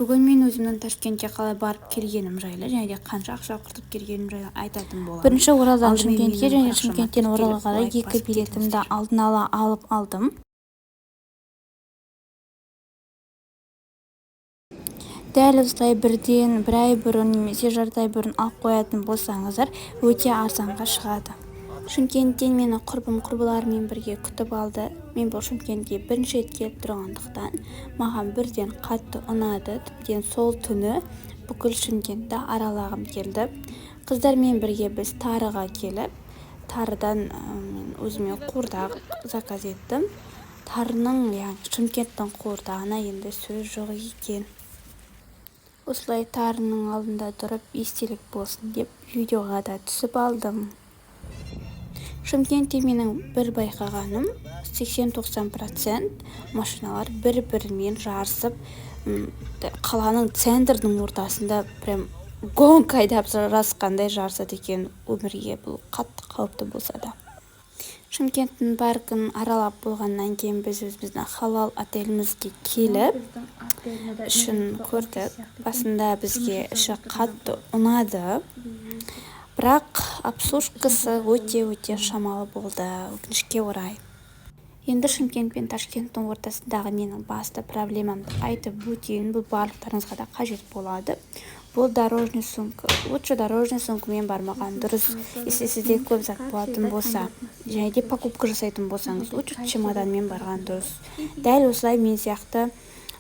Бүгін мен өзімнің Ташкентке қалай барып келгенім жайлы және қанша ақша құртып келгенім жайлы айтатын боламын. Бірінші Оралдан Шымкентке және Шымкенттен Оралға қарай 2 билетімді алдын ала алып алдым. Дәл осылай бірден бір ай бұрын немесе жарты ай бұрын алып қоятын болсаңыздар өте арзанға шығады. Шымкенттен мені құрбыларымен бірге күтіп алды. Мен бұл Шымкентке бірінші рет келіп тұрғандықтан маған бірден қатты ұнады. Тіптен сол түні бүкіл Шымкентті аралағым келді. Қыздармен бірге біз Тарыға келіп, Тарыдан өзіме қуырдақ заказ еттім. Тарының, Шымкенттің қуырдағына енді сөз жоқ екен. Осылай Тарының алдында тұрып естелік болсын деп видеоға да түсіп алдым. Шымкентте менің бір байқағаным 80-90% машиналар бір-бірімен жарысып, қаланың центрдің ортасында прям гонка айдап жарысқандай жарысады екен. Өмірге бұл қатты қауіпті болса да. Шымкенттің паркін аралап болғаннан кейін біз өзіміздің халал отелімізге келіп, ішін көрдік. Басында бізге іші қатты ұнады. Бірақ обслужкасы өте шамалы болды, өкінішке орай. Енді Шымкент пен Ташкенттің ортасындағы менің басты проблемамды айтып өтейін. Бұл барлықтарыңызға да қажет болады. Бұл дорожный сумка. Лучше дорожный сумкамен бармаған дұрыс. Если сізде көп зат болатын болса, және де покупка жасайтын болсаңыз, лучше чемоданмен барған дұрыс. Дәл осылай мен сияқты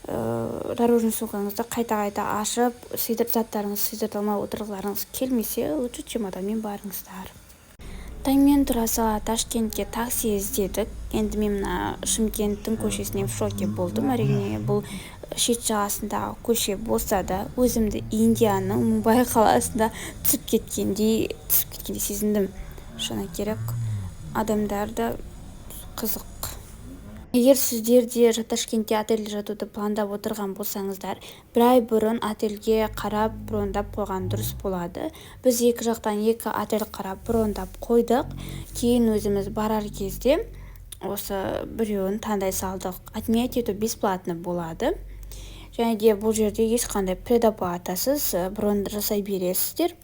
дорожный сумкаңызды қайта ашып, заттарыңыз сыйдыртылмай отырғыларыңыз келмесе, лучше чемоданмен барыңыздар. Таңмен тұра сала Ташкентке такси іздедік. Енді мен Шымкенттің көшесінен в шоке болдым. Әрине, бұл шет жағасындағы көше болса да, өзімді Индияның Мумбай қаласында түсіп кеткендей сезіндім. Шыны керек, адамдарда қызық. Егер сіздер де Ташкентте отельде жатуды пландап отырған болсаңыздар, бір ай бұрын отельге қарап брондап қойған дұрыс болады. Біз екі жақтан екі отель қарап брондап қойдық. Кейін өзіміз барар кезде осы біреуін таңдай салдық. Отменять ету бесплатно болады. Және де бұл жерде ешқандай предоплатасыз брон жасай бересіздер.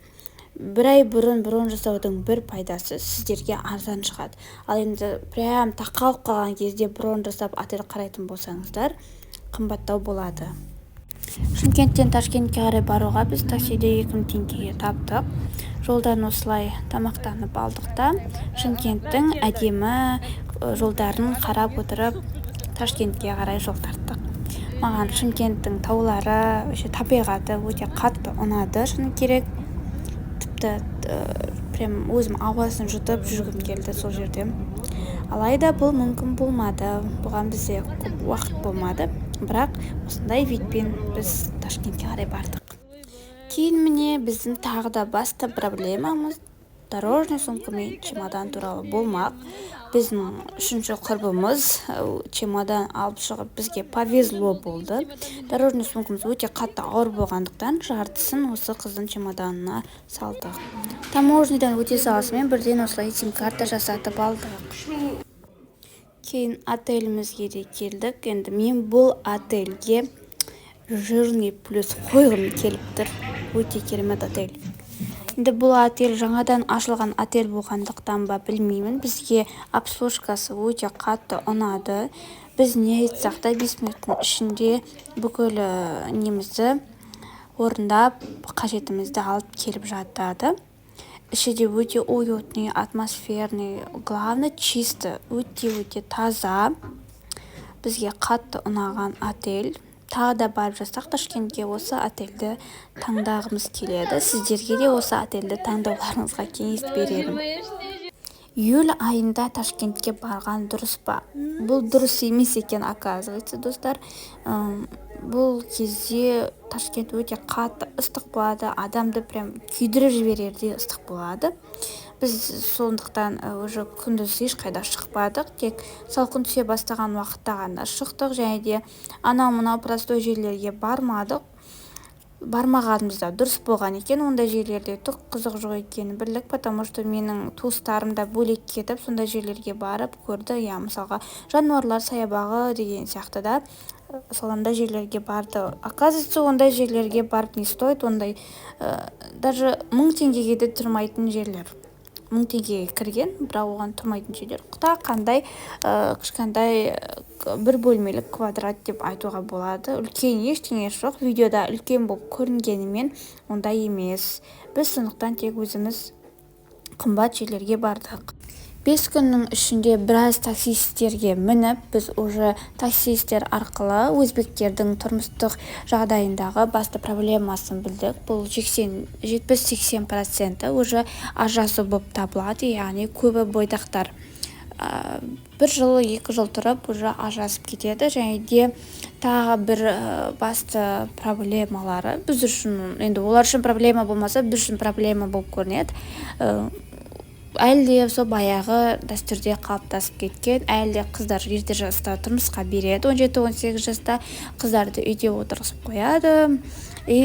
Бір ай бұрын брон жасаудың бір пайдасы сіздерге арзан шығады. Ал енді прям тақалып қалған кезде брон жасап отель қарайтын болсаңыздар, қымбаттау болады. Шымкенттен Ташкентке қарай баруға біз таксиде 2000 теңгеге таптық. Жолдан осылай тамақтанып алдық та, Шымкенттің әдемі жолдарын қарап отырып Ташкентке қарай жол тарттық. Маған Шымкенттің таулары, табиғаты өте қатты ұнады, шыны керек. Прям өзім ауасын жұтып жүргім келді сол жерде. Алайда бұл мүмкін болмады. Бұған бізде көп уақыт болмады. Бірақ осындай видпен біз Ташкентке қарай бардық. Кейін міне біздің тағы да басты проблемамыз дорожный сумка мен чемодан туралы болмақ. Біздің үшінші құрбымыз чемодан алып шығып бізге повезло болды. Дорожный сумкамыз өте қатты ауыр болғандықтан жартысын осы қыздың чемоданына салдық. Таможнядан өте салысымен бірден осылай сим-карта жасатып алдық. Кейін отелімізге де келдік. Енді мен бұл отельге жирный плюс қойғым келіп тұр. Өте керемет отель. Енді бұл отель жаңадан ашылған отель болғандықтан ба білмеймін, бізге обслужкасы өте қатты ұнады. Біз не айтсақ та 5 минуттың ішінде бүкіл немізді орындап, қажетімізді алып келіп жатады. Іші де өте уютный, атмосферный, главное чисто, өте таза. Бізге қатты ұнаған отель. Тағы да барып жатсақ Ташкентке осы отельді таңдағымыз келеді. Сіздерге де осы отельді таңдауларыңызға кеңес беремін. Июль айында Ташкентке барған дұрыс па? Бұл дұрыс емес екен, оказывается, достар. Бұл кезде Ташкент өте қатты ыстық болады, адамды прям күйдіріп жіберердей ыстық болады. Біз сондықтан уже күндіз ешқайда шықпадық, тек салқын түсе бастаған уақытта ғана шықтық, және де анау-мынау простой жерлерге бармадық. Бармағанымызда дұрыс болған екен, ондай жерлерде түк қызық жоқ екенін білдік, потому что менің туыстарым да бөлек кетіп, сондай жерлерге барып көрді. Мысалға жануарлар саябағы деген сияқты да сондай жерлерге барды. Оказывается, ондай жерлерге барып не стоит, ондай даже 1000 теңгеге де тұрмайтын жерлер. 1000 теңгеге кірген, бірақ оған тұрмайтын жерлер. Құта қандай кішкентай бір бөлмелік квадрат деп айтуға болады. Үлкен ештеңе жоқ. Видеода үлкен болып көрінгенімен ондай емес. Біз сондықтан тек өзіміз қымбат жерлерге бардық. 5 күннің ішінде біраз таксистерге мініп, біз уже таксистер арқылы өзбектердің тұрмыстық жағдайындағы басты проблемасын білдік. Бұл 70-80% уже ажырасу болып табылады, яғни көбі бойдақтар. 1 жыл, 2 жыл тұрып, уже ажырасып кетеді. Және де тағы бір басты проблемалары біз үшін, енді олар үшін проблема болмаса, біз үшін проблема болып көрінеді. Әлде сол баяғы дәстүрде қалыптасып кеткен, әлде қыздар ерте жаста тұрмысқа береді, 17-18 жаста қыздарды үйде отырғызып қояды.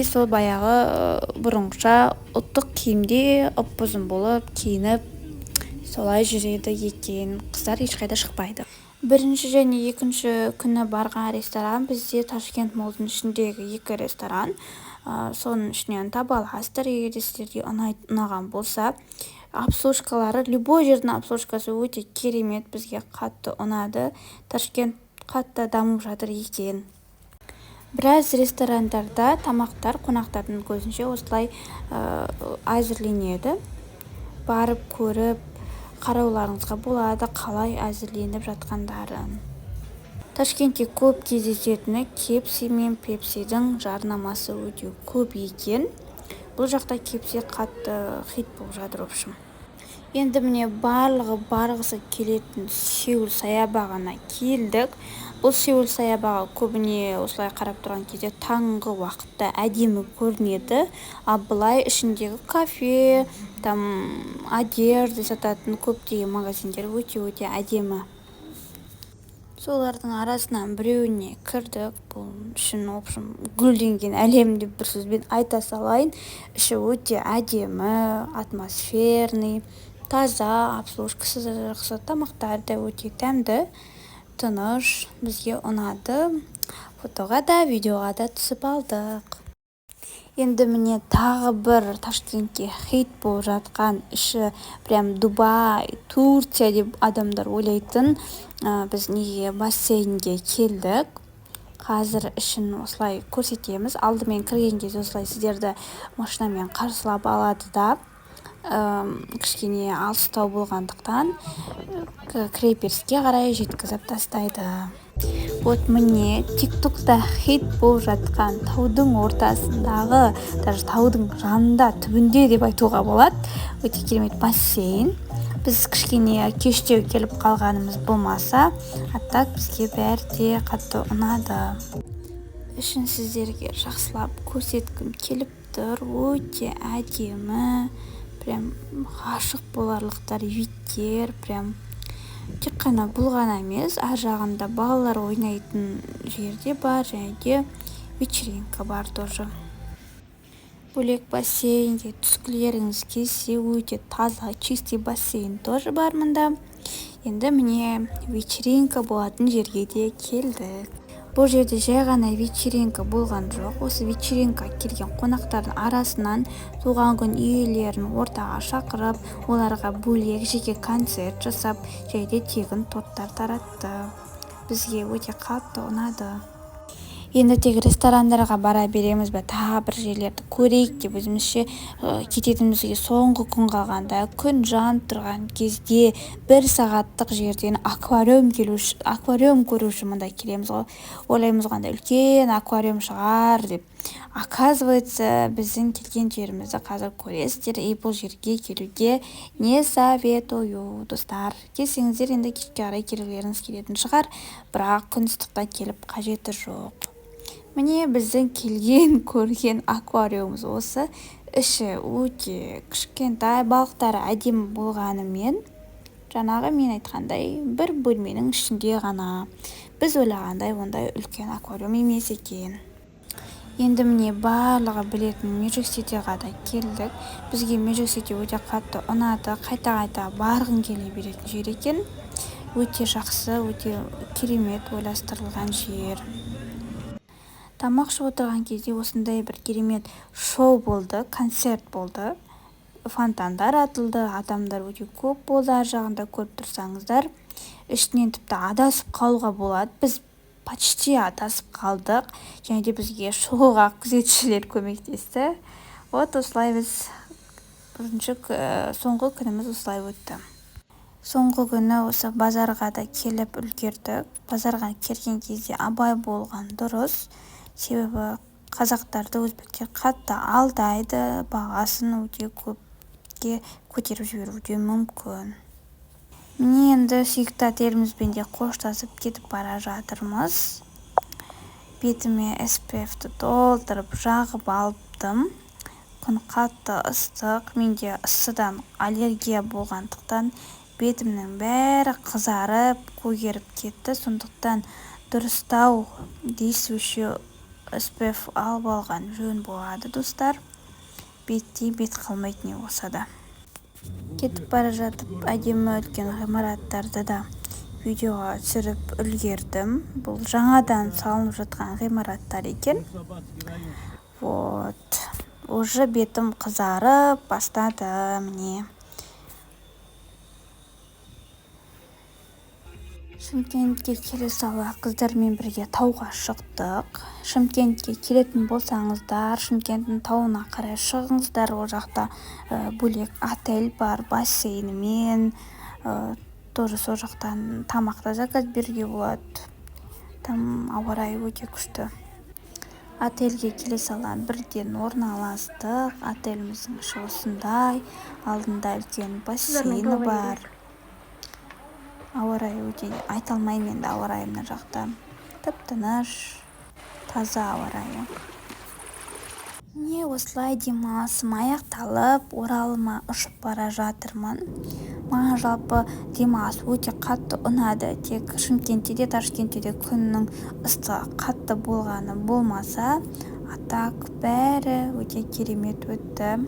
Сол баяғы бұрынғыша ұлттық киімде ұп-ұзын болып киініп солай жүреді екен. Қыздар ешқайда шықпайды. Бірінші және екінші күні барған ресторан бізде Ташкент молдың ішіндегі 2 ресторан. Соның ішінен таба аласыздар, егер сіздерге ұнаған болса. Обслужкалары, любой жердің обслужкасы өте керемет, бізге қатты ұнады. Ташкент қатты дамып жатыр екен. Біраз ресторандарда тамақтар қонақтардың көзінше осылай әзірленеді. Барып көріп қарауларыңызға болады, қалай әзірленіп жатқандарын. Ташкентте көп кездесетіні кепси мен пепсидің жарнамасы өте көп екен. Бұл жақта кепси қатты хит болып жатыр, общем. Енді міне барлығы барғысы келетін Сеул саябағына келдік. Бұл Сеул саябағы көбіне осылай қарап тұрған кезде таңғы уақытта әдемі көрінеді. Былай ішіндегі кафе, одежда сататын көптеген магазиндер өте әдемі. Солардың арасынан біреуіне кірдік. Бұл үшін, общем, гүлденген әлем деп бір сөзбен айта салайын. Іші өте әдемі, атмосферный, таза, обслужкасы жақсы, тамақтар да өте тәмді, тыныш, бізге ұнады. Фотоға да, видеоға да түсіп алдық. Енді міне тағы бір Ташкентке хит болып жатқан, іші прям Дубай, Турция деп адамдар ойлайтын, біз неге бассейнге келдік. Қазір ішін осылай көрсетеміз. Алдымен кірген кезде осылай сіздерді машинамен қарсылап алады да, кішкене алыстау болғандықтан кіреберіске қарай жеткізіп тастайды. Вот міне тиктокта хит болып жатқан таудың ортасындағы, даже таудың жанында, түбінде деп айтуға болады, өте керемет бассейн. Біз кішкене кештеу келіп қалғанымыз болмаса, аттак бізге бәрі де қатты ұнады. Ішін сіздерге жақсылап көрсеткім келіп тұр, өте әдемі, прям ғашық боларлықтар видтер, прям тек қана бұл ғана емес, ар жағында балалар ойнайтын жерде бар, және де вечеринка бар тоже. Бөлек бассейнге түскілеріңіз келсе, өте таза, чистый бассейн тоже бар мұнда. Енді міне вечеринка болатын жерге де келдік. Бұл жерде жай ғана вечеринка болған жоқ. Осы вечеринка келген қонақтардың арасынан туған күн иелерін ортаға шақырып, оларға бөлек жеке концерт жасап, және тегін торттар таратты. Бізге өте қатты ұнады. Енді тек ресторандарға бара береміз бе, тағы бір жерлерді көрейік деп өзімізше кететімізге соңғы күн қалғанда, күн жанып тұрған кезде 1 сағаттық жерден аквариум көруші мұнда келеміз ғой. Ойлаймыз ғанда үлкен аквариум шығар деп. Оказывается, біздің келген жерімізді қазір көресіздер. Бұл жерге келуге не советую, достар. Келсеңіздер, енді кешке қарай келулеріңіз келетін шығар, бірақ күн ыстықта келіп қажеті жоқ. Міне біздің келген көрген аквариумыз осы. Іші өте кішкентай, балықтары әдемі болғанымен, жаңағы мен айтқандай бір бөлменің ішінде ғана. Біз ойлағандай ондай үлкен аквариум емес екен. Енді міне барлығы білетін Magic City'ға да келдік. Бізге Magic City өте қатты ұнады, қайта барғың келе беретін жер екен. Өте жақсы, өте керемет ойластырылған жер. тамақ ішіп отырған кезде осындай бір керемет шоу болды, концерт болды. Фонтандар атылды, адамдар өте көп болды, ар жағында көріп тұрсаңыздар. Ішінен тіпті адасып қалуға болады. Біз почти адасып қалдық, және де бізге шығуға күзетшілер көмектесті. Вот осылай біз соңғы күніміз осылай өтті. Соңғы күні осы базарға да келіп үлгердік. Базарға келген кезде абай болған дұрыс. Себебі қазақтарды өзбектер қатты алдайды, бағасын өте көпке көтеріп жіберуі мүмкін. Міне енді сүйікті отелімізбен де қоштасып кетіп бара жатырмыз. Бетіме SPF-ті толтырып жағып алыптым. Күн қатты ыстық, менде ысыдан аллергия болғандықтан бетімнің бәрі қызарып, көгеріп кетті. Сондықтан дұрыстау действующий SPF алып алған жөн болады, достар. Бетте бет қалмайды не болса да. Кетіп бара жатып, әдемі үлкен ғимараттарды да видеоға түсіріп үлгердім. Бұл жаңадан салынып жатқан ғимараттар екен. Вот. Уже бетім қызарып бастады, міне. Шымкентке келе сала қыздармен бірге тауға шықтық. Шымкентке келетін болсаңыздар, Шымкенттің тауына қарай шығыңыздар. Ол жақта бөлек отель бар, бассейнімен. Тоже сол жақтан тамақта заказ беруге болады. Там ауа райы өте күшті. Отельге келе сала бірден орналастық. Отеліміздің іші осындай. Алдында үлкен бассейні бар. Ауа райы өте, айта алмаймын енді ауа райы мына жақта. Тып-тыныш, таза ауа райы. Не осылай демалысым аяқталып, Оралыма ұшып бара жатырмын. Маған жалпы демалыс өте қатты ұнады. Тек Шымкентте де, Ташкентте де күннің ыстығы қатты болғаны болмаса, атак бәрі өте керемет өтті.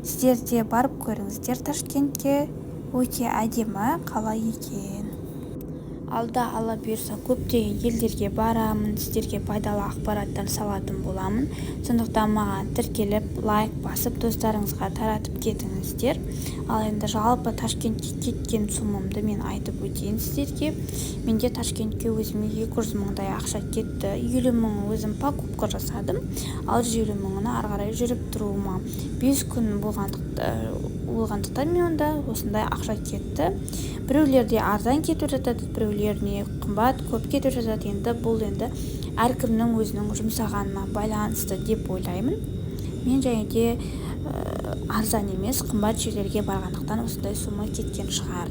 Сіздер де барып көріңіздер Ташкентке. Өте әдемі қала екен. Алда алла бұйырса көптеген елдерге барамын, сіздерге пайдалы ақпараттар салатын боламын. Сондықтан маған тіркеліп, лайк басып, достарыңызға таратып кетіңіздер. Ал енді жалпы Ташкентке кеткен суммамды мен айтып өтейін сіздерге. Менде Ташкентке өзіме 200 мыңдай ақша кетті. 50 мыңы өзім покупка жасадым. Ал 150 мыңына ары қарай жүріп тұруыма 5 күн болғандықтан мен онда осындай ақша кетті. Біреулерде арзан кетіп жатады, біреулеріне қымбат, көп кетіп жатады. Енді бұл әркімнің өзінің жұмсағанына байланысты деп ойлаймын. Мен және де арзан емес, қымбат жерлерге барғандықтан осындай сумма кеткен шығар.